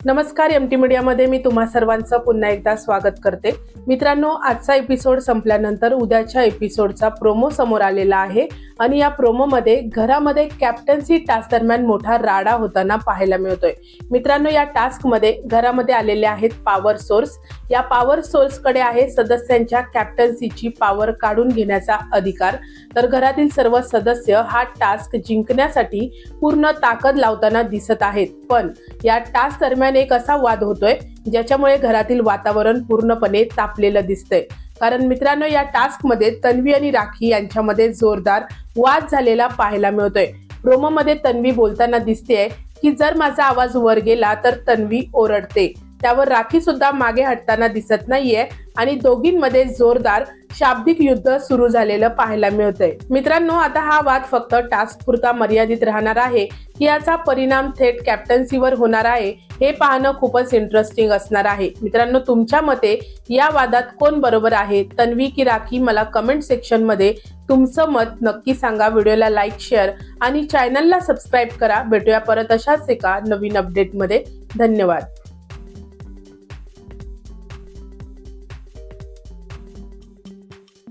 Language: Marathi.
नमस्कार, एमटी मीडियामध्ये मी तुम्हा सर्वांचं पुन्हा एकदा स्वागत करते। मित्रांनो, आजचा एपिसोड संपल्यानंतर उद्याच्या एपिसोडचा प्रोमो समोर आलेला आहे आणि या प्रोमोमध्ये घरामध्ये कॅप्टन्सी टास्क दरम्यान मोठा राडा होताना पाहायला मिळतोय। मित्रांनो, या टास्कमध्ये घरामध्ये आलेले आहेत पॉवर सोर्स। या पॉवर सोर्सकडे आहे सदस्यांच्या कॅप्टन्सीची पॉवर काढून घेण्याचा अधिकार। तर घरातील सर्व सदस्य हा टास्क जिंकण्यासाठी पूर्ण ताकद लावताना दिसत आहेत। पण या टास्क दरम्यान एक असा वाद होतोय ज्याच्यामुळे घरातील वातावरण पूर्णपणे तापलेलं दिसतंय। कारण मित्रांनो, या टास्क मध्ये तन्वी आणि राखी यांच्यामध्ये जोरदार वाद झालेला पाहायला मिळतोय। प्रोमो मध्ये तन्वी बोलताना दिसतेय की जर माझा आवाज वर गेला तर तन्वी ओरडते। त्यावर राखी सुद्धा मागे हटताना दिसत नाहीये आणि दोघींमध्ये जोरदार शाब्दिक युद्ध सुरू झालेलं पाहायला मिळतंय। मित्रांनो, आता हा वाद फक्त टास्क पुरता मर्यादित राहणार आहे की याचा परिणाम थेट कॅप्टन्सीवर होणार आहे, हे पाहणं खूपच इंटरेस्टिंग असणार आहे। मित्रांनो, तुमच्या मते या वादात कोण बरोबर आहे, तन्वी की राखी? मला कमेंट सेक्शन मध्ये तुमचं मत नक्की सांगा। व्हिडिओला लाईक, शेअर आणि चॅनलला सबस्क्राईब करा। भेटूया परत अशाच एका नवीन अपडेट मध्ये। धन्यवाद।